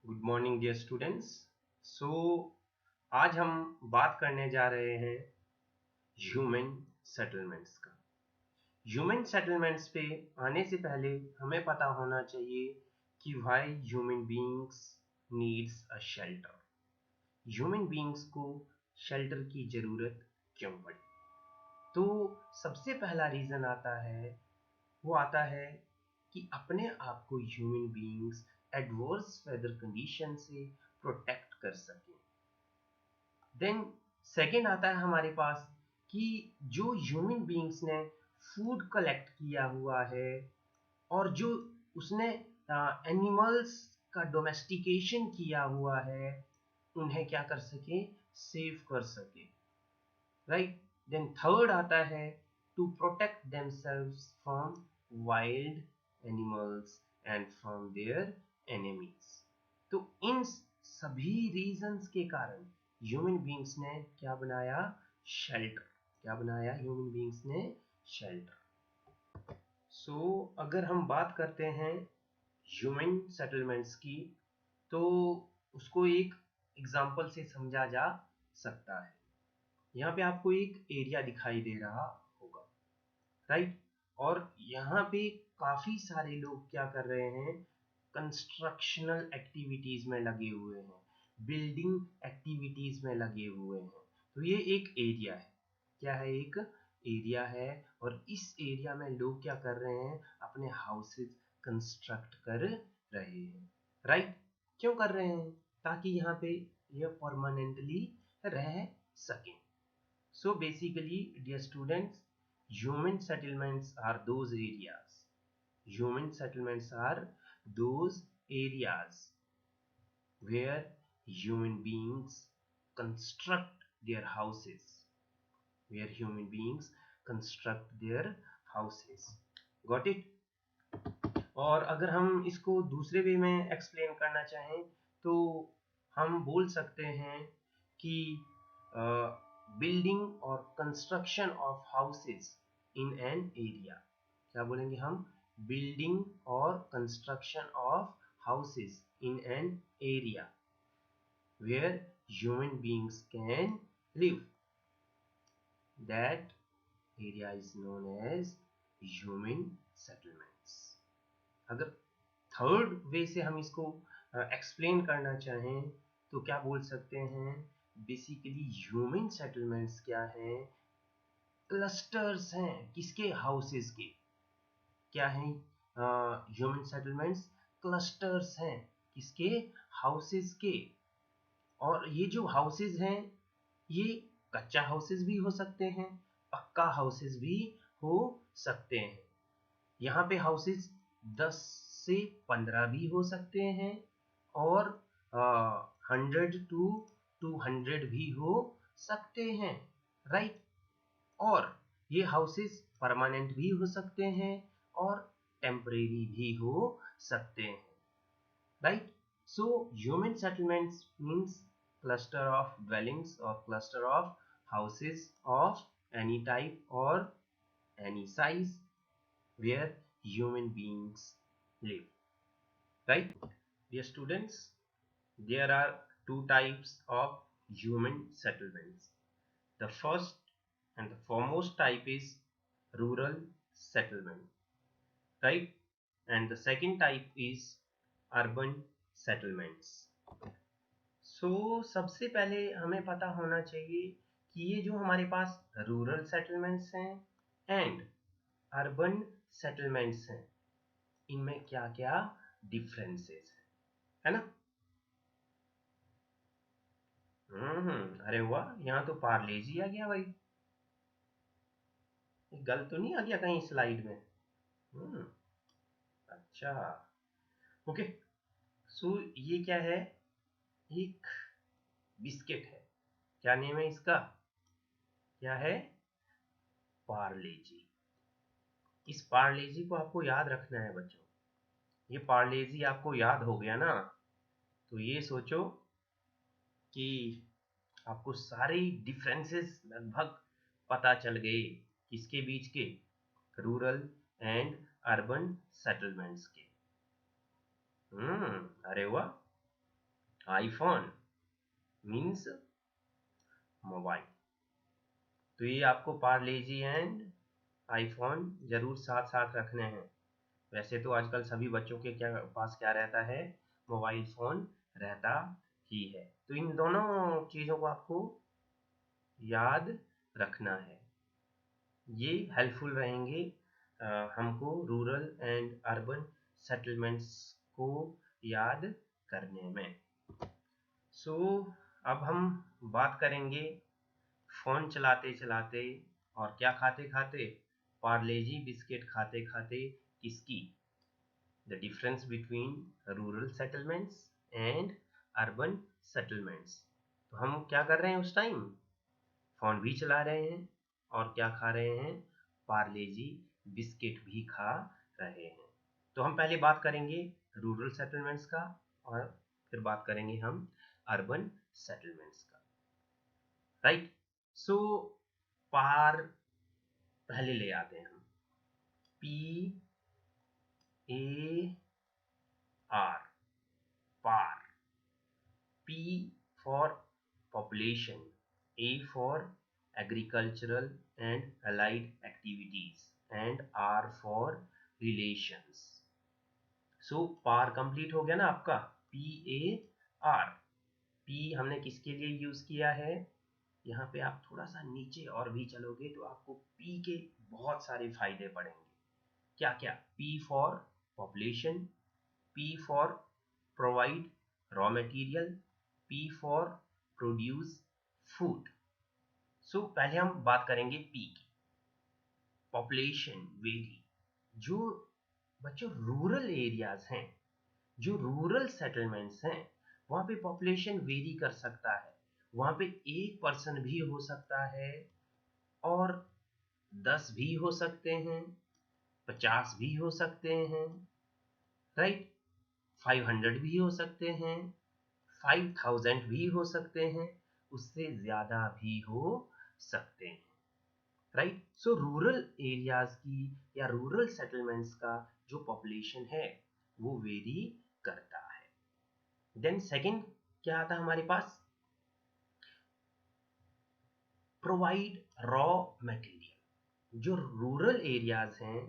Good morning dear students. So आज हम बात करने जा रहे हैं ह्यूमन सेटलमेंट्स का। ह्यूमन सेटलमेंट्स पे आने से पहले हमें पता होना चाहिए कि why human beings needs a shelter. Human beings को शेल्टर की ज़रूरत क्यों पड़ी? तो सबसे पहला रीज़न आता है कि अपने आप को human beings adverse weather condition से प्रोटेक्ट कर सकें। देन सेकेंड आता है हमारे पास कि जो ह्यूमन बीइंग्स ने फूड कलेक्ट किया हुआ है और जो उसने एनिमल्स का डोमेस्टिकेशन किया हुआ है उन्हें क्या कर सके, सेव कर सके, राइट। देन थर्ड आता है to protect themselves from wild animals and from their enemies. तो इन सभी रीजंस के कारण ह्यूमन बीइंग्स ने क्या बनाया, शेल्टर। क्या बनाया ह्यूमन बीइंग्स ने? शेल्टर। सो अगर हम बात करते हैं ह्यूमन सेटलमेंट्स की तो उसको एक एग्जांपल से समझा जा सकता है। यहाँ पे आपको एक एरिया दिखाई दे रहा होगा, राइट। और यहाँ पे काफी सारे लोग क्या कर रहे हैं, कंस्ट्रक्शनल एक्टिविटीज में लगे हुए हैं, बिल्डिंग एक्टिविटीज में लगे हुए हैं। तो ये एक एरिया है। क्या है? एक एरिया है। और इस एरिया में लोग क्या कर रहे हैं, अपने हाउसेस कंस्ट्रक्ट कर रहे हैं, राइट। क्यों कर रहे हैं? ताकि यहाँ पे ये परमानेंटली रह सकें। So basically, dear students, human settlements are those areas. Human settlements are those areas where human beings construct their houses. Where human beings construct their houses. Got it? और अगर हम इसको दूसरे वे में एक्सप्लेन करना चाहें तो हम बोल सकते हैं कि बिल्डिंग और construction of houses in an area. क्या बोलेंगे हम? बिल्डिंग और construction of houses in an area where human beings can live. That area is known as human settlements. अगर थर्ड वे से हम इसको एक्सप्लेन करना चाहें तो क्या बोल सकते हैं, बेसिकली ह्यूमन सेटलमेंट्स क्या हैं, क्लस्टर्स हैं। किसके? हाउसेस के। क्या हैं ह्यूमन सेटलमेंट्स? क्लस्टर्स हैं। किसके? हाउसेस के। और ये जो हाउसेस हैं ये कच्चा हाउसेस भी हो सकते हैं, पक्का हाउसेस भी हो सकते हैं। यहाँ पे हाउसेस 10 से 15 भी हो सकते हैं और 100 to 200 भी हो सकते हैं, राइट। और ये हाउसेस परमानेंट भी हो सकते हैं और टेम्परेरी भी हो सकते हैं, right. So human settlements means cluster of dwellings or cluster of houses of any type or any size where human beings live, right? Dear students, there are two types of human settlements. The first and the foremost type is rural settlement, right? And the second type is urban settlements. सबसे पहले हमें पता होना चाहिए कि ये जो हमारे पास रूरल सेटलमेंट्स हैं एंड अर्बन सेटलमेंट्स हैं, इनमें क्या क्या डिफरेंसेस है ना? अरे वाह, यहाँ तो पार्लेजी आ गया भाई। गलत तो नहीं आ गया कहीं स्लाइड में? अच्छा, ओके। सो ये क्या है? एक बिस्किट है। क्या नेम है इसका? क्या है? पार्लेजी। इस पार्लेजी को आपको याद रखना है बच्चों। ये पार्लेजी आपको याद हो गया ना, तो ये सोचो कि आपको सारे डिफरेंसेस लगभग पता चल गए किसके बीच के? रूरल एंड अर्बन सेटलमेंट्स के। अरे वाह, आईफोन मीन्स मोबाइल। तो ये आपको पार्लेजी एंड आईफोन जरूर साथ साथ रखने हैं। वैसे तो आजकल सभी बच्चों के पास क्या रहता है, मोबाइल फोन रहता ही है। तो इन दोनों चीजों को आपको याद रखना है, ये हेल्पफुल रहेंगे हमको रूरल एंड अर्बन सेटलमेंट्स को याद करने में। सो अब हम बात करेंगे फोन चलाते चलाते और क्या खाते खाते, पार्लेजी बिस्किट खाते खाते किसकी, the difference between rural settlements and urban settlements. तो हम क्या कर रहे हैं उस टाइम, फोन भी चला रहे हैं और क्या खा रहे हैं, पार्लेजी बिस्किट भी खा रहे हैं। तो हम पहले बात करेंगे रूरल सेटलमेंट्स का और फिर बात करेंगे हम अर्बन सेटलमेंट्स का, राइट। सो पार पहले ले आते हैं हम, P A R, PAR. P for population, A for agricultural and allied activities, and R for relations. So PAR complete हो गया ना आपका, PAR। P हमने किसके लिए यूज किया है, यहाँ पे आप थोड़ा सा नीचे और भी चलोगे तो आपको P के बहुत सारे फायदे पड़ेंगे। क्या क्या, P for population, P for provide raw material, P for produce food. So पहले हम बात करेंगे P की, पॉपुलेशन वेरी। जो बच्चों रूरल एरियाज हैं, जो रूरल सेटलमेंट्स हैं, वहाँ पे पॉपुलेशन वेरी कर सकता है। वहाँ पे 1% भी हो सकता है और 10 भी हो सकते हैं, 50 भी हो सकते हैं, राइट। 500 भी हो सकते हैं, 5000 भी हो सकते हैं, उससे ज्यादा भी हो सकते हैं, राइट। सो रूरल एरियाज की या रूरल सेटलमेंट्स का जो पॉपुलेशन है वो वेरी करता है। देन सेकंड क्या आता है हमारे पास, प्रोवाइड रॉ मटेरियल। जो रूरल एरियाज हैं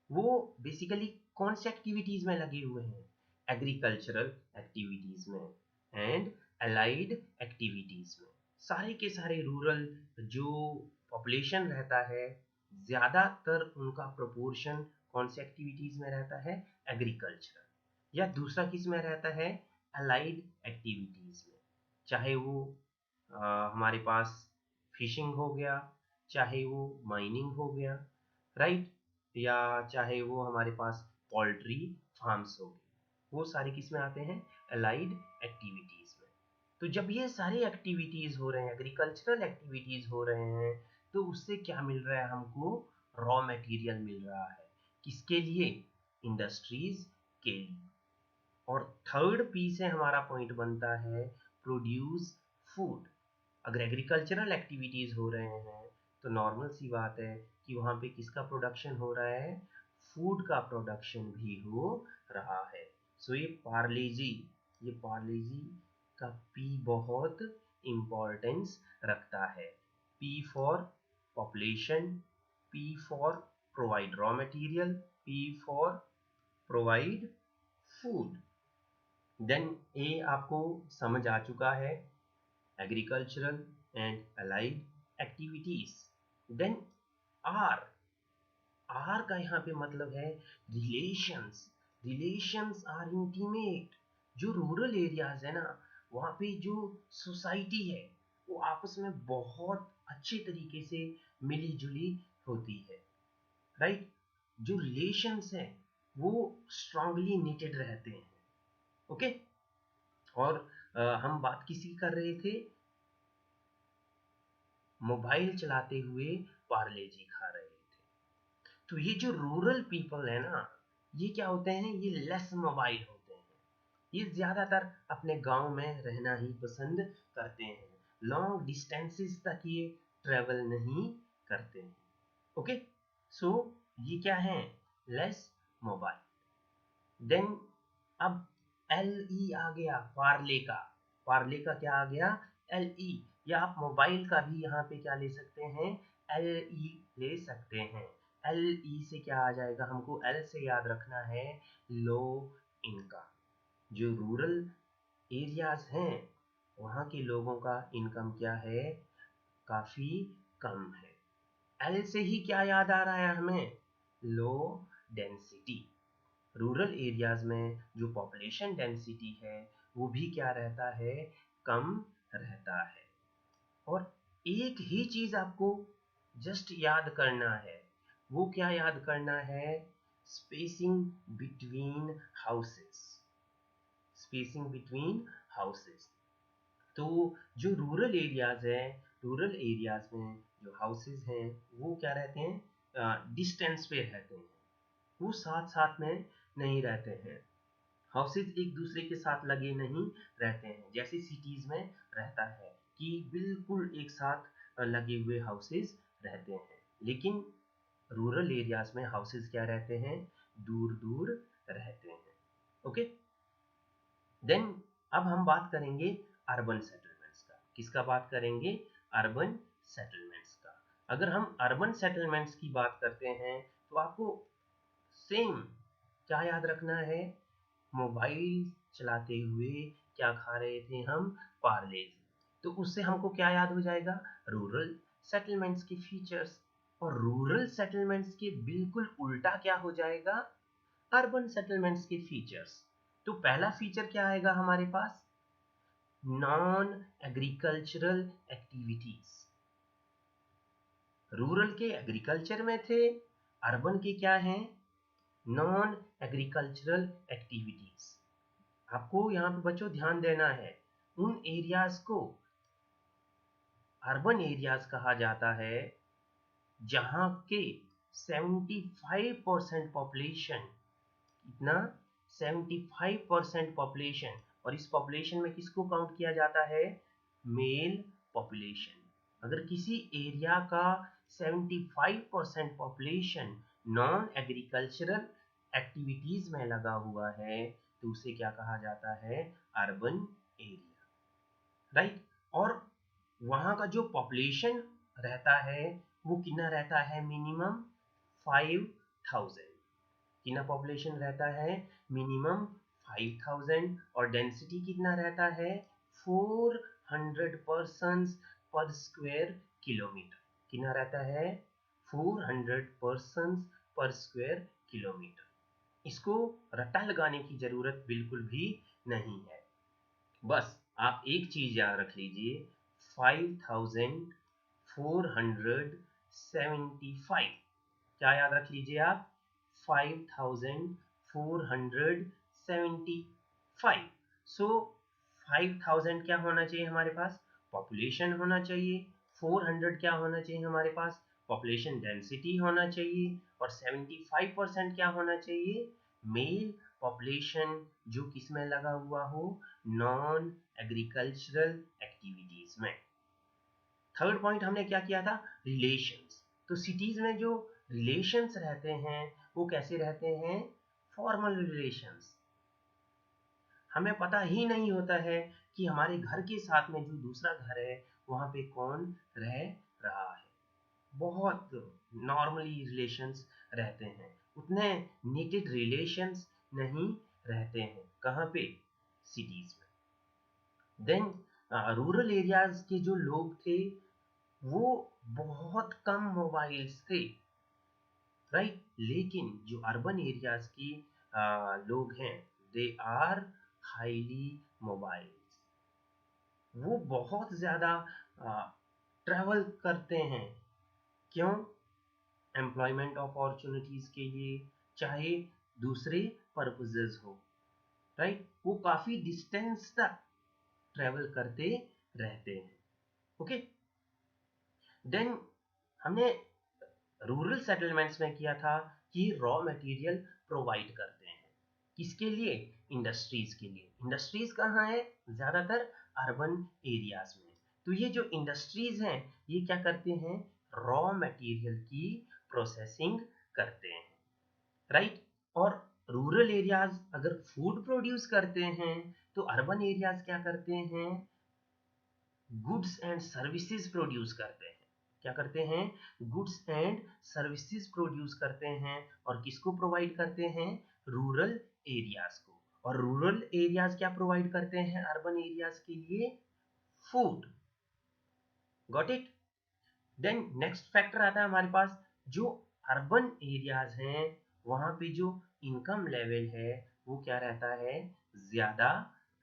वो बेसिकली कौन सी एक्टिविटीज में लगे हुए हैं, एग्रीकल्चरल एक्टिविटीज में एंड अलाइड एक्टिविटीज में। सारे के सारे रूरल जो पॉपुलेशन रहता है, ज्यादातर उनका प्रोपोर्शन कौन सी एक्टिविटीज में रहता है, एग्रीकल्चरल, या दूसरा किस में रहता है, अलाइड एक्टिविटीज में। चाहे वो हमारे पास फिशिंग हो गया, चाहे वो माइनिंग हो गया, राइट, या चाहे वो हमारे पास पोल्ट्री फार्म्स हो गए, वो सारे किस में आते हैं, अलाइड एक्टिविटीज में। तो जब ये सारी एक्टिविटीज हो रहे हैं, एग्रीकल्चरल एक्टिविटीज हो रहे हैं, तो उससे क्या मिल रहा है हमको, रॉ मटेरियल मिल रहा है। किसके लिए, इंडस्ट्रीज के लिए। और थर्ड पी से हमारा पॉइंट बनता है प्रोड्यूस फूड। अगर एग्रीकल्चरल एक्टिविटीज हो रहे हैं तो नॉर्मल सी बात है कि वहाँ पे किसका प्रोडक्शन हो रहा है, फूड का प्रोडक्शन भी हो रहा है। सो ये पार्लेजी का पी बहुत इम्पोर्टेंस रखता है। P for population, P for provide raw material, P for provide food. Then A आपको समझ आ चुका है, agricultural and allied activities. Then R, R का यहाँ पे मतलब है relations. Relations are intimate. जो रूरल एरियाज है ना, वहाँ पे जो सोसाइटी है वो आपस में बहुत अच्छे तरीके से मिली जुली होती है, राइट। जो रिलेशंस हैं वो स्ट्रांगली निटेड रहते हैं, ओके। और हम बात किसी कर रहे थे, मोबाइल चलाते हुए पार्लेजी खा रहे थे। तो ये जो रूरल पीपल है ना, ये क्या होते हैं, ये लेस मोबाइल होते हैं। ये ज्यादातर अपने गांव में रहना ही पसंद करते हैं, लॉन्ग डिस्टेंसेस तक ये ट्रेवल नहीं करते हैं, ओके। सो ये क्या है, लेस मोबाइल। देन अब एल ई आ गया पार्ले का, पार्ले का क्या आ गया, LE, या आप मोबाइल का भी यहाँ पे क्या ले सकते हैं, LE ले सकते हैं। LE से क्या आ जाएगा, हमको L से याद रखना है, लो इनकम। जो रूरल एरियाज हैं वहाँ के लोगों का इनकम क्या है, काफी कम है। एल से ही क्या याद आ रहा है हमें, लो डेंसिटी। रूरल एरियाज में जो पॉपुलेशन डेंसिटी है वो भी क्या रहता है, कम रहता है। और एक ही चीज आपको जस्ट याद करना है, वो क्या याद करना है, spacing between houses, spacing between houses. तो जो रूरल एरियाज है, रूरल एरियाज में जो हाउसेस हैं वो क्या रहते हैं, डिस्टेंस पे रहते हैं, वो साथ साथ में नहीं रहते हैं। हाउसेस एक दूसरे के साथ लगे नहीं रहते हैं, जैसे सिटीज में रहता है कि बिल्कुल एक साथ लगे हुए हाउसेस रहते हैं। लेकिन रूरल एरियाज में हाउसेस क्या रहते हैं, दूर दूर रहते हैं। ओके, देन अब हम बात करेंगे अर्बन सेटलमेंट्स का। किसका बात करेंगे, अर्बन सेटलमेंट्स का। अगर हम अर्बन सेटलमेंट्स की बात करते हैं तो आपको सेम क्या याद रखना है, मोबाइल चलाते हुए क्या खा रहे थे हम, पार्ले। तो उससे हमको क्या याद हो जाएगा, रूरल सेटलमेंट्स के फीचर्स। और रूरल सेटलमेंट्स के बिल्कुल उल्टा क्या हो जाएगा, अर्बन सेटलमेंट्स के फीचर्स। तो पहला फीचर क्या आएगा हमारे पास, नॉन एग्रीकल्चरल एक्टिविटीज। रूरल के एग्रीकल्चर में थे, अर्बन के क्या हैं, नॉन एग्रीकल्चरल एक्टिविटीज। आपको यहाँ पे बच्चों ध्यान देना है, उन एरियाज को अर्बन एरियाज कहा जाता है जहां के 75% पॉपुलेशन, कितना, 75% पॉपुलेशन, और इस पॉपुलेशन में किसको काउंट किया जाता है, मेल पॉपुलेशन। अगर किसी एरिया का 75% पॉपुलेशन नॉन एग्रीकल्चरल एक्टिविटीज में लगा हुआ है तो उसे क्या कहा जाता है, अर्बन एरिया, राइट। और वहां का जो पॉपुलेशन रहता है वो कितना रहता है, मिनिमम 5000। कितना पॉपुलेशन रहता है, मिनिमम 5000। और डेंसिटी कितना रहता है, 400 पर्सन्स पर स्क्वायर किलोमीटर। कितना रहता है, 400 पर्सन्स पर स्क्वायर किलोमीटर। इसको रट्टा लगाने की जरूरत बिल्कुल भी नहीं है, बस आप एक चीज याद रख लीजिए, 5475। क्या याद रख लीजिए आप, 5475। सो 5000 क्या होना चाहिए हमारे पास, पॉपुलेशन होना चाहिए। 400 क्या होना चाहिए हमारे पास, पॉपुलेशन डेंसिटी होना चाहिए। और 75% क्या होना चाहिए, मेल पॉपुलेशन, जो किसमें लगा हुआ हो, नॉन एग्रीकल्चरल एक्टिविटीज में। थर्ड पॉइंट हमने क्या किया था, रिलेशंस। तो सिटीज में जो रिलेशंस रहते हैं वो कैसे रहते हैं, फॉर्मल रिलेशंस। हमें पता ही नहीं होता है कि हमारे घर के साथ में जो दूसरा घर है वहां पे कौन रह रहा है। बहुत नॉर्मली रिलेशंस रहते हैं, उतने नीटेड रिलेशंस नहीं रहते हैं, कहाँ पे, सिटीज में। देन रूरल एरियाज के जो लोग थे वो बहुत कम मोबाइल्स थे, राइट। लेकिन जो अर्बन एरियाज की लोग हैं, दे आर हाईली मोबाइल्स। वो बहुत ज़्यादा ट्रैवल करते हैं, क्यों, एम्प्लॉयमेंट अपॉर्चुनिटीज़ के लिए, चाहे दूसरे पर्पसेस हो, राइट। वो काफ़ी डिस्टेंस तक ट्रैवल करते रहते हैं। ओके, देन हमने रूरल सेटलमेंट्स में किया था कि रॉ मटेरियल प्रोवाइड करते हैं, किसके लिए, इंडस्ट्रीज के लिए। इंडस्ट्रीज कहाँ है, ज़्यादातर अर्बन एरियाज में। तो ये जो इंडस्ट्रीज हैं ये क्या करते हैं, रॉ मटेरियल की प्रोसेसिंग करते हैं, राइट। और रूरल एरियाज अगर फूड प्रोड्यूस करते हैं तो अर्बन एरियाज क्या करते हैं, गुड्स एंड सर्विसेज प्रोड्यूस करते हैं। क्या करते हैं, गुड्स एंड सर्विसेज प्रोड्यूस करते हैं, और किसको प्रोवाइड करते हैं, रूरल एरियाज को। और रूरल एरियाज क्या प्रोवाइड करते हैं अर्बन एरियाज के लिए, food. Got it. Then next factor आता है हमारे पास, जो अर्बन एरियाज हैं वहां पे जो इनकम लेवल है वो क्या रहता है, ज्यादा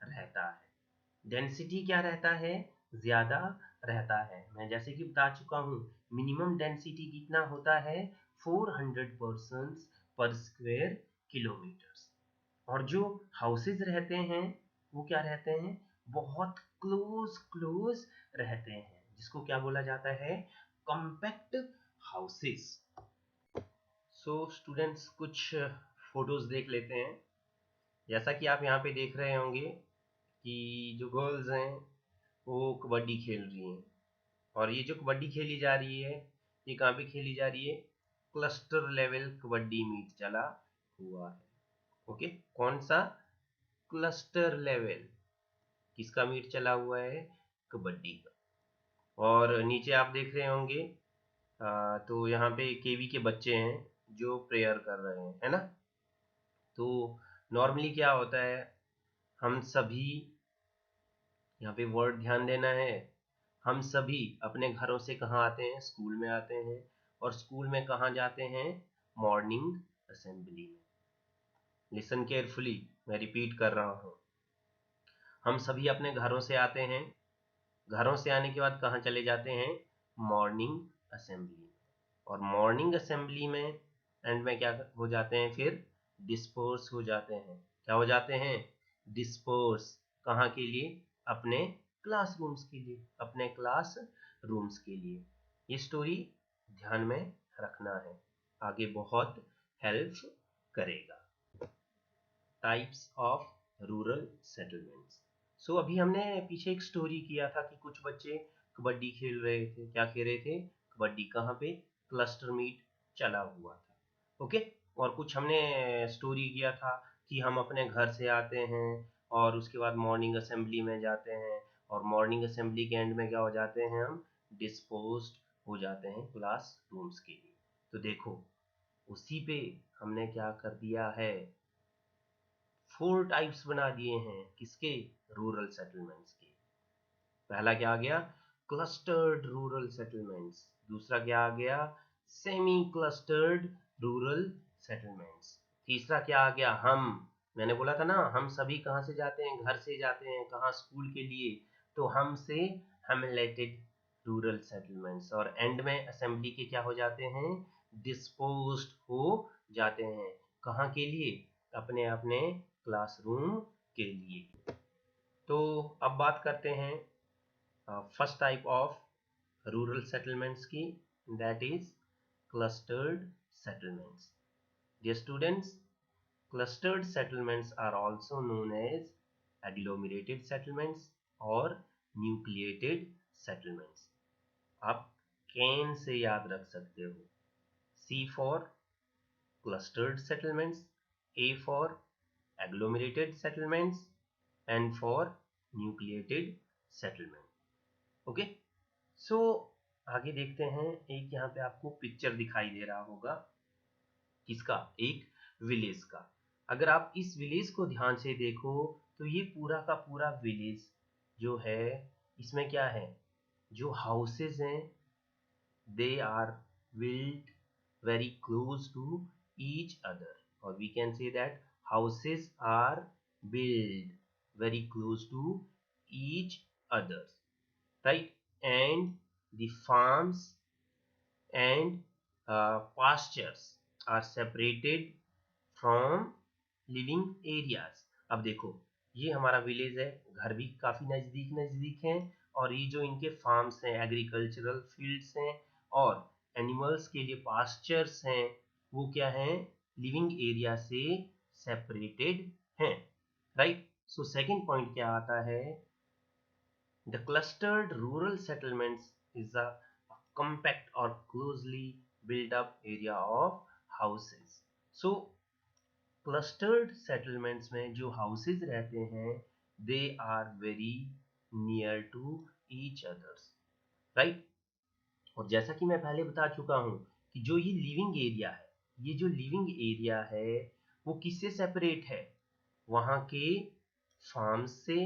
रहता है। डेंसिटी क्या रहता है, ज्यादा रहता है। मैं जैसे कि बता चुका हूँ, मिनिमम डेंसिटी कितना होता है, 400 पर्सन्स पर स्क्वायर किलोमीटर्स। और जो हाउसेज रहते हैं वो क्या रहते हैं, बहुत क्लोज रहते हैं, जिसको क्या बोला जाता है, कॉम्पैक्ट हाउसेस। सो स्टूडेंट्स कुछ फोटोज देख लेते हैं। जैसा कि आप यहाँ पे देख रहे होंगे कि जो गर्ल्स हैं वो कबड्डी खेल रही हैं, और ये जो कबड्डी खेली जा रही है ये कहाँ पे खेली जा रही है, क्लस्टर लेवल कबड्डी मीट चला हुआ है। ओके, कौन सा, क्लस्टर लेवल, किसका मीट चला हुआ है, कबड्डी का। और नीचे आप देख रहे होंगे तो यहाँ पे केवी के बच्चे हैं जो प्रेयर कर रहे हैं, है ना। तो नॉर्मली क्या होता है, हम सभी, यहाँ पे वर्ड ध्यान देना है, हम सभी अपने घरों से कहाँ आते हैं, स्कूल में आते हैं, और स्कूल में कहाँ जाते हैं, मॉर्निंग असेंबली में। लिसन केयरफुली, मैं रिपीट कर रहा हूँ, हम सभी अपने घरों से आते हैं, घरों से आने के बाद कहाँ चले जाते हैं, मॉर्निंग असेंबली में। और मॉर्निंग असेंबली में एंड में क्या हो जाते हैं, फिर डिस्पोर्स हो जाते हैं। क्या हो जाते हैं, डिस्पोर्स, कहाँ के लिए, अपने क्लासरूम्स के लिए, अपने क्लास रूम्स के लिए। ये स्टोरी ध्यान में रखना है, आगे बहुत हेल्प करेगा। Types of rural settlements. So अभी हमने पीछे एक स्टोरी किया था कि कुछ बच्चे कबड्डी खेल रहे थे। क्या खेल रहे थे, कबड्डी, कहाँ पे, क्लस्टर मीट चला हुआ था। ओके, और कुछ हमने स्टोरी किया था कि हम अपने घर से आते हैं और उसके बाद मॉर्निंग असेंबली में जाते हैं, और मॉर्निंग असेंबली के एंड में क्या हो जाते हैं, हम डिस्पोज्ड हो जाते हैं क्लास रूम्स के लिए। तो देखो उसी पे हमने क्या कर दिया है, 4 टाइप्स बना दिए हैं, किसके, रूरल सेटलमेंट्स के। पहला क्या आ गया, क्लस्टर्ड रूरल सेटलमेंट्स। दूसरा क्या आ गया, सेमी क्लस्टर्ड रूरल सेटलमेंट्स। तीसरा क्या आ गया, हम, मैंने बोला था ना, हम सभी कहाँ से जाते हैं, घर से जाते हैं, कहाँ, स्कूल के लिए, तो हम से हेमलेटेड रूरल सेटलमेंट्स। और एंड में असेंबली के क्या हो जाते हैं, डिस्पोज्ड हो जाते हैं, कहाँ के लिए, अपने अपने क्लासरूम के लिए। तो अब बात करते हैं first type of rural settlements की, that is clustered settlements. Dear students, clustered settlements are also known as agglomerated settlements और न्यूक्लिएटेड सेटलमेंट्स। आप कैन से याद रख सकते हो, C for clustered settlements, A for agglomerated settlements and for nucleated settlement. Okay, so आगे देखते हैं। एक यहाँ पे आपको पिक्चर दिखाई दे रहा होगा, किसका, एक विलेज का। अगर आप इस विलेज को ध्यान से देखो तो ये पूरा का पूरा विलेज जो है, इसमें क्या है, जो हाउसेस हैं they are built very close to each other, or we can say that houses are built very close to each other, right? And the farms and pastures are separated from living areas. अब देखो ये हमारा village है, घर भी काफी नजदीक नजदीक हैं, और ये जो इनके फार्म्स हैं, एग्रीकल्चरल फील्ड्स हैं, और एनिमल्स के लिए पास्चर्स हैं, वो क्या हैं, लिविंग एरिया से सेपरेटेड हैं, राइट। सो सेकंड पॉइंट क्या आता है, the clustered rural settlements is a compact or closely built up area of houses. So clustered settlements में जो हाउसेज रहते हैं they are very near to each others, right. और जैसा कि मैं पहले बता चुका हूं कि जो ये लिविंग एरिया है, ये जो लिविंग एरिया है वो किससे सेपरेट है, वहां के फार्म से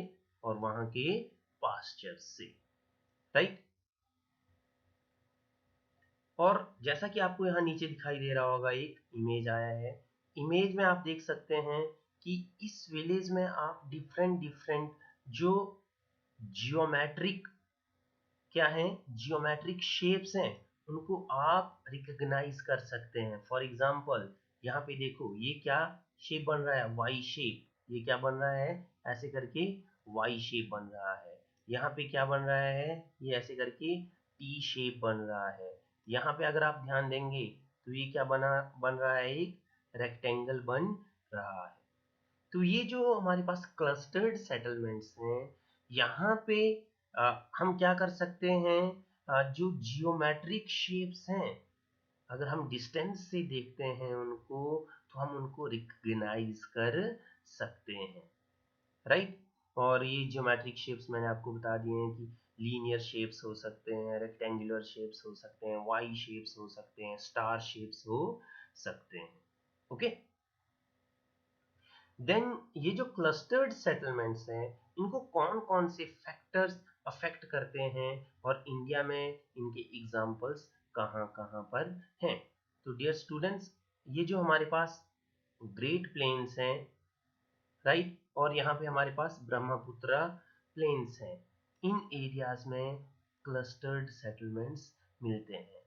और वहां के पास्चर से, राइट। और जैसा कि आपको यहाँ नीचे दिखाई दे रहा होगा, एक इमेज आया है। इमेज में आप देख सकते हैं कि इस विलेज में आप डिफरेंट डिफरेंट जो जियोमेट्रिक क्या है, जियोमेट्रिक शेप्स हैं, उनको आप रिकॉग्नाइज कर सकते हैं। फॉर एग्जांपल यहाँ पे देखो, ये क्या शेप बन रहा है, वाई शेप। ये क्या बन रहा है, ऐसे करके वाई शेप बन रहा है। यहाँ पे क्या बन रहा है, ये ऐसे करके टी शेप बन रहा है। यहाँ पे अगर आप ध्यान देंगे तो ये क्या बन रहा है, एक रेक्टेंगल बन रहा है। तो ये जो हमारे पास क्लस्टर्ड सेटलमेंट्स हैं, यहाँ पे हम क्या कर सकते हैं, जो जियोमेट्रिक शेप्स हैं, अगर हम डिस्टेंस से देखते हैं उनको, तो हम उनको रिकग्नाइज कर सकते हैं, राइट। और ये जियोमेट्रिक शेप्स मैंने आपको बता दिए हैं कि लीनियर शेप्स हो सकते हैं, रेक्टेंगुलर शेप्स हो सकते हैं, वाई शेप्स हो सकते हैं, स्टार शेप्स हो सकते हैं, ओके। देन ये जो क्लस्टर्ड सेटलमेंट्स हैं, इनको कौन कौन से फैक्टर्स अफेक्ट करते हैं और इंडिया में इनके एग्जाम्पल्स कहाँ कहाँ पर हैं। तो डियर स्टूडेंट्स, ये जो हमारे पास ग्रेट प्लेन्स हैं, राइट, और यहाँ पे हमारे पास ब्रह्मपुत्र प्लेन्स हैं, इन एरियाज में क्लस्टर्ड सेटलमेंट्स मिलते हैं।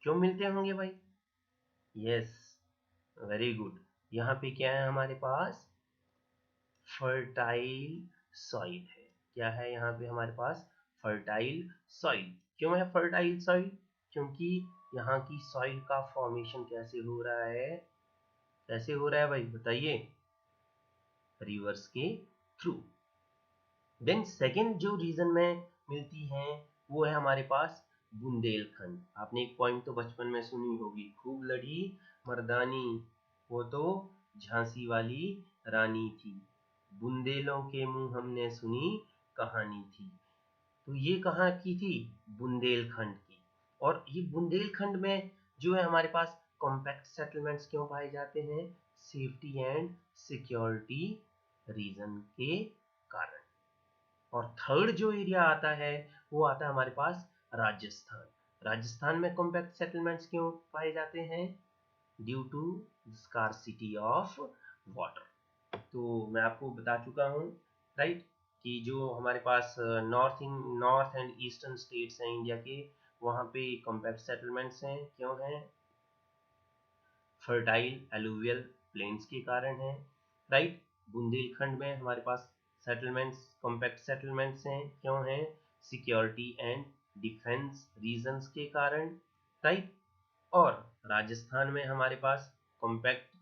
क्यों मिलते होंगे भाई, यस, वेरी गुड। यहाँ पे क्या है हमारे पास, फर्टाइल सॉइल है। क्या है यहाँ पे हमारे पास, फर्टाइल सॉइल। क्यों है फर्टाइल सॉइल, क्योंकि यहाँ की सॉइल का फॉर्मेशन कैसे हो रहा है, कैसे हो रहा है भाई बताइए, रिवर्स के थ्रू। देन सेकंड जो रीजन में मिलती हैं वो है हमारे पास बुंदेलखंड। आपने एक पॉइंट तो बचपन में सुनी होगी, खूब लड़ी मर्दानी, वो तो झांसी वाली रानी थी, बुंदेलों के मुंह हमने सुनी कहानी थी। तो ये कहाँ की थी, बुंदेलखंड की। और ये बुंदेलखंड में जो है हमारे पास कॉम्पैक्ट सेटलमेंट्स क्यों पाए जाते हैं, सेफ्टी एंड सिक्योरिटी रीजन के कारण। और थर्ड जो एरिया आता है वो आता है हमारे पास राजस्थान। राजस्थान में कॉम्पैक्ट सेटलमेंट्स क्यों पाए जाते हैं, due to scarcity of water. तो मैं आपको बता चुका हूँ, राइट, कि जो हमारे पास नॉर्थ एंड ईस्टर्न स्टेट्स हैं इंडिया के, वहाँ पे कॉम्पैक्ट सेटलमेंट्स हैं, क्यों हैं, फर्टाइल एलुवियल प्लेन्स के कारण है, राइट। बुंदेलखंड में हमारे पास सेटलमेंट्स, कॉम्पैक्ट सेटलमेंट्स हैं, क्यों हैं, सिक्योरिटी एंड डिफेंस रीजंस के कारण, राइट। और राजस्थान में हमारे पास कॉम्पैक्ट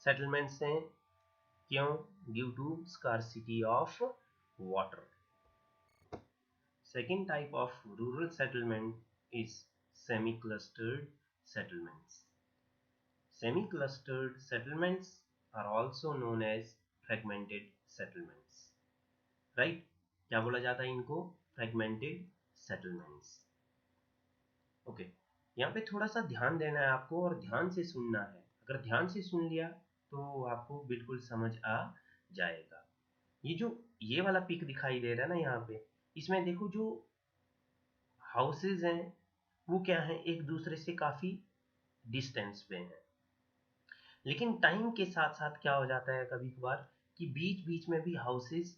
सेटलमेंट्स हैं, क्यों, due to scarcity of water. Second type of rural settlement is semi-clustered settlements. Semi-clustered settlements are also known as fragmented settlements. Right? क्या बोला जाता है इनको, fragmented settlements. Okay. यहाँ पे थोड़ा सा ध्यान देना है आपको और ध्यान से सुनना है। अगर ध्यान से सुन लिया तो आपको बिल्कुल समझ आ जाएगा। ये वाला पिक दिखाई दे रहा है ना यहाँ पे, इसमें देखो जो हाउसेज हैं वो क्या है, एक दूसरे से काफी डिस्टेंस पे हैं, लेकिन टाइम के साथ साथ क्या हो जाता है कभी कभार कि बीच बीच में भी हाउसेज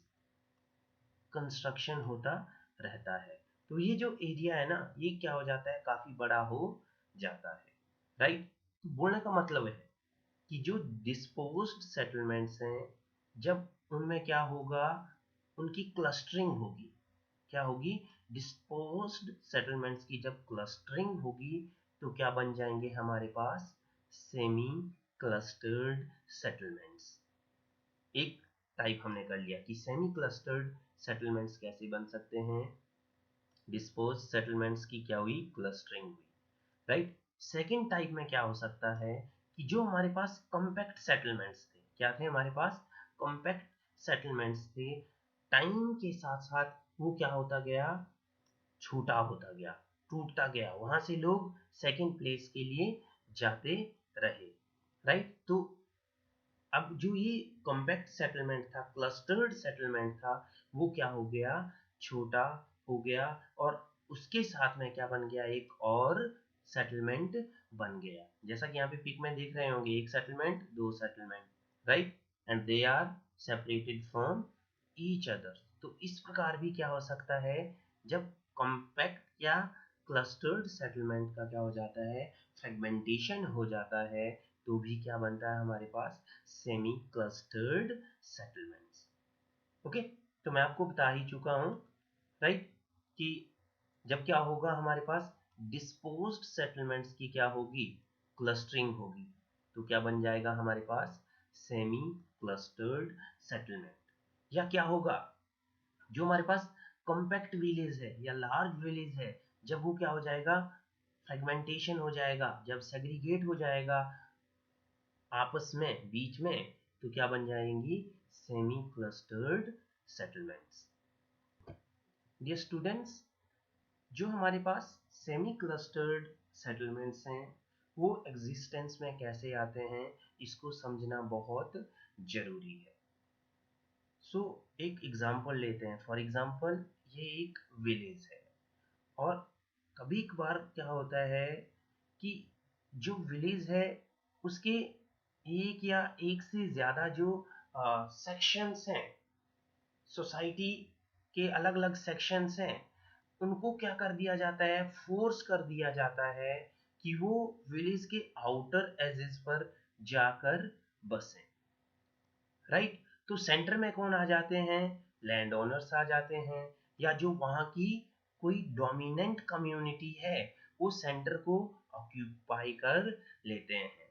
कंस्ट्रक्शन होता रहता है। तो ये जो एरिया है ना, ये क्या हो जाता है, काफी बड़ा हो जाता है, राइट। तो बोलने का मतलब है कि जो डिस्पोज्ड सेटलमेंट्स हैं, जब उनमें क्या होगा, उनकी क्लस्टरिंग होगी। क्या होगी, डिस्पोज्ड सेटलमेंट्स की जब क्लस्टरिंग होगी तो क्या बन जाएंगे हमारे पास, सेमी क्लस्टर्ड सेटलमेंट्स। एक टाइप हमने कर लिया कि सेमी क्लस्टर्ड सेटलमेंट्स कैसे बन सकते हैं, डिस्पोज सेटलमेंट्स की क्या हुई, क्लस्टरिंग हुई, राइट। सेकेंड टाइप में क्या हो सकता है कि जो हमारे पास कॉम्पैक्ट सेटलमेंट्स थे, क्या थे हमारे पास, कॉम्पैक्ट सेटलमेंट्स थे, टाइम के साथ साथ वो क्या होता गया, छोटा होता गया, टूटता गया, वहां से लोग सेकंड प्लेस के लिए जाते रहे, राइट। तो अब जो ये कॉम्पैक्ट सेटलमेंट था, क्लस्टर्ड सेटलमेंट था, वो क्या हो गया, छोटा हो गया, और उसके साथ में क्या बन गया, एक और सेटलमेंट बन गया। जैसा कि यहाँ पे पिक में देख रहे होंगे, एक सेटलमेंट, दो settlement, right, and they are separated from each other. तो इस प्रकार भी क्या हो सकता है, जब कॉम्पैक्ट या क्लस्टर्ड सेटलमेंट का क्या हो जाता है, फ्रेगमेंटेशन हो जाता है, तो भी क्या बनता है हमारे पास, सेमी क्लस्टर्ड सेटलमेंट्स। ओके, तो मैं आपको बता ही चुका हूं, राइट, कि जब क्या होगा हमारे पास डिस्पोज्ड सेटलमेंट्स की क्या होगी, क्लस्टरिंग होगी, तो क्या बन जाएगा हमारे पास, सेमी क्लस्टर्ड सेटलमेंट। या क्या होगा, जो हमारे पास कॉम्पैक्ट विलेज है या लार्ज विलेज है, जब वो क्या हो जाएगा, फ्रेगमेंटेशन हो जाएगा, जब सेग्रीगेट हो जाएगा आपस में, बीच में, तो क्या बन जाएंगी, semi clustered settlements. Dear students, जो हमारे पास सेमी क्लस्टर्ड सेटलमेंट्स हैं, वो एग्जिस्टेंस में कैसे आते हैं, इसको समझना बहुत जरूरी है। सो एक एग्जांपल लेते हैं। फॉर एग्जांपल, ये एक विलेज है, और कभी कभार क्या होता है कि जो विलेज है उसके एक या एक से ज्यादा जो सेक्शंस हैं, सोसाइटी के अलग अलग सेक्शंस हैं, उनको क्या कर दिया जाता है, फोर्स कर दिया जाता है कि वो विलेज के आउटर एजेस पर जाकर बसें, राइट। तो सेंटर में कौन आ जाते हैं, लैंड ओनर्स आ जाते हैं, या जो वहां की कोई डोमिनेंट कम्युनिटी है, वो सेंटर को ऑक्यूपाई कर लेते हैं।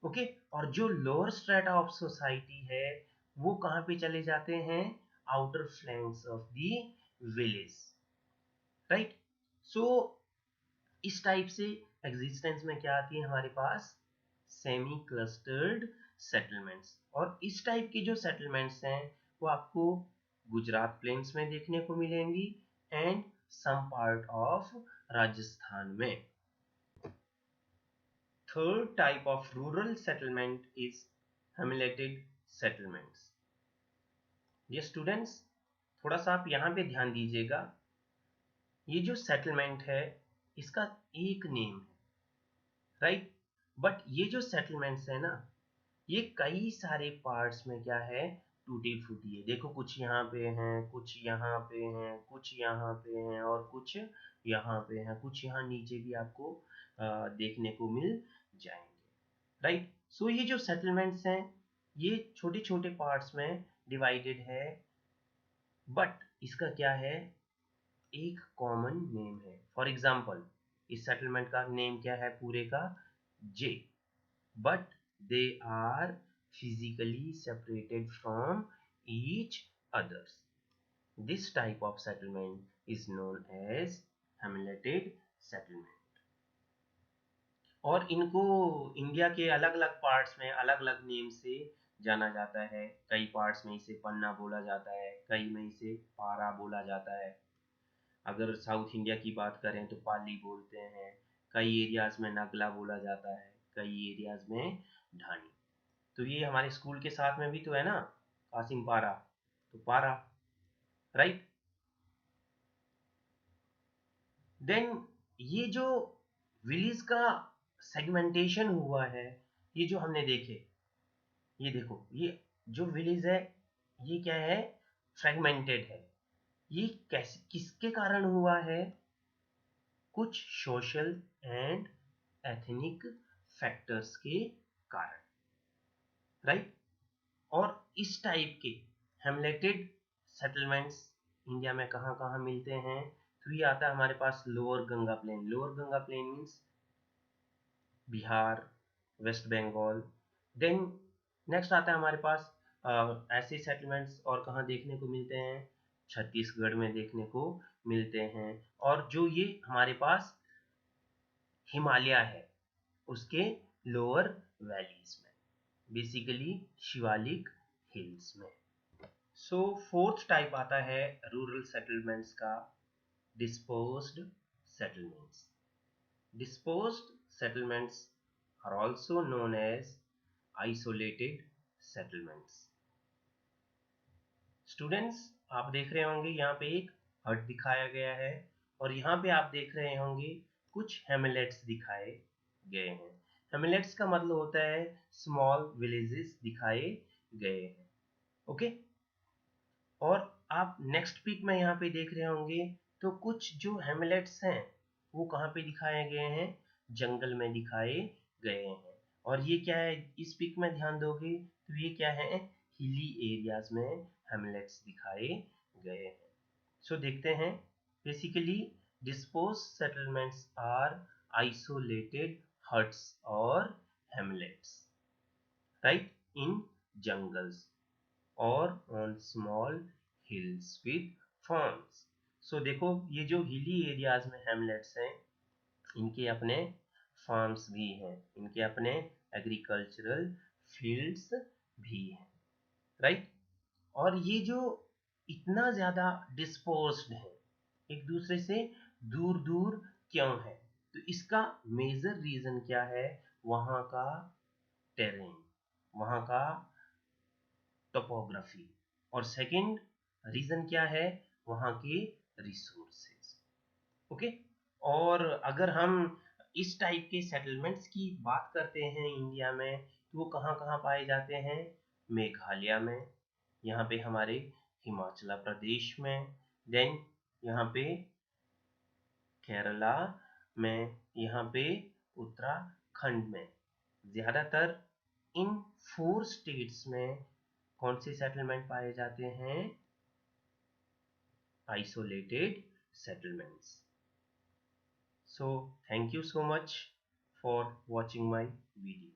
ओके, और जो लोअर स्ट्रेटा ऑफ सोसाइटी है, वो कहाँ पे चले जाते हैं, outer flanks of the village, right. So इस टाइप से एग्जिस्टेंस में क्या आती है हमारे पास, सेमी क्लस्टर्ड सेटलमेंट्स। और इस टाइप की जो सेटलमेंट्स हैं, वो आपको गुजरात प्लेन्स में देखने को मिलेंगी, and some part of Rajasthan में। Third type of rural settlement is hamleted settlements. ये स्टूडेंट्स, थोड़ा सा आप यहाँ पे ध्यान दीजिएगा, ये जो सेटलमेंट है इसका एक नेम है, राइट, बट ये जो सेटलमेंट्स है ना, ये कई सारे पार्ट्स में क्या है, टूटी फूटी है। देखो, कुछ यहाँ पे हैं, कुछ यहाँ पे हैं, कुछ यहाँ पे हैं, और कुछ यहाँ पे हैं, कुछ यहाँ नीचे भी आपको देखने को मिल जाएंगे, राइट। सो ये जो सेटलमेंट्स हैं, ये छोटे छोटे पार्ट्स में डिवाइडेड है, बट इसका क्या है, एक कॉमन नेम है। फॉर एग्जाम्पल, इस सेटलमेंट का नेम क्या है पूरे का, J, but they are physically separated from each others. This type of settlement is known as hamleted settlement. और इनको इंडिया के अलग अलग पार्ट्स में अलग अलग नेम से जाना जाता है। कई पार्ट्स में इसे पन्ना बोला जाता है, कई में इसे पारा बोला जाता है। अगर साउथ इंडिया की बात करें तो पाली बोलते हैं, कई एरियाज में नगला बोला जाता है, कई एरियाज में ढानी। तो ये हमारे स्कूल के साथ में भी तो है ना, कासिम पारा, तो पारा, राइट। देन ये जो विलेज का सेगमेंटेशन हुआ है, ये जो हमने देखे, ये देखो, ये जो विलेज है, ये क्या है, फ्रेगमेंटेड है। ये कैसे, किसके कारण हुआ है, कुछ सोशल एंड एथनिक फैक्टर्स के कारण, राइट। और इस टाइप के हेमलेटेड सेटलमेंट्स इंडिया में कहाँ कहाँ मिलते हैं, तो ये आता है हमारे पास lower Ganga plain. Lower Ganga plain means Bihar, West Bengal. Then next आता है हमारे पास ऐसे सेटलमेंट्स और कहाँ देखने को मिलते हैं, छत्तीसगढ़ में देखने को मिलते हैं। और जो ये हमारे पास हिमालय है, उसके लोअर वैलीज में, बेसिकली शिवालिक हिल्स में। सो फोर्थ टाइप आता है रूरल सेटलमेंट्स का, dispersed settlements. Dispersed settlements are also known as isolated settlements. Students, आप देख रहे होंगे यहाँ पे एक हट दिखाया गया है और यहाँ पे आप देख रहे होंगे कुछ हेमलेट्स दिखाए गए हैं. हेमलेट्स का मतलब होता है स्मॉल विलेजेस दिखाए गए हैं. ओके, और आप नेक्स्ट पिक में यहाँ पे देख रहे होंगे तो कुछ जो हेमलेट्स हैं वो कहाँ पे दिखाए गए हैं, जंगल में दिखाए गए हैं. और ये क्या है, इस पिक में ध्यान दोगे तो ये क्या है, हिली एरियाज में हेमलेट्स दिखाए गए हैं. सो देखते हैं, basically dispersed settlements are isolated huts और हेमलेट्स, राइट, इन जंगल्स और on small hills with farms. So देखो, ये जो हिली एरियाज में हेमलेट्स हैं इनके अपने फार्म्स भी हैं, इनके अपने एग्रीकल्चरल फील्ड्स भी हैं, राइट. और ये जो इतना ज़्यादा डिस्पर्स्ड है, एक दूसरे से दूर दूर क्यों है, तो इसका मेजर रीज़न क्या है, वहाँ का टेरेन, वहाँ का टोपोग्राफी, और सेकंड रीज़न क्या है, वहाँ के रिसोर्सेज. ओके, और अगर हम इस टाइप के सेटलमेंट्स की बात करते हैं इंडिया में तो वो कहाँ कहाँ पाए जाते हैं, मेघालय में, यहाँ पे हमारे हिमाचल प्रदेश में, देन यहाँ पे केरला में, यहाँ पे उत्तराखंड में. ज़्यादातर इन 4 स्टेट्स में कौन से सेटलमेंट पाए जाते हैं, isolated settlements. So thank you so much for watching my video.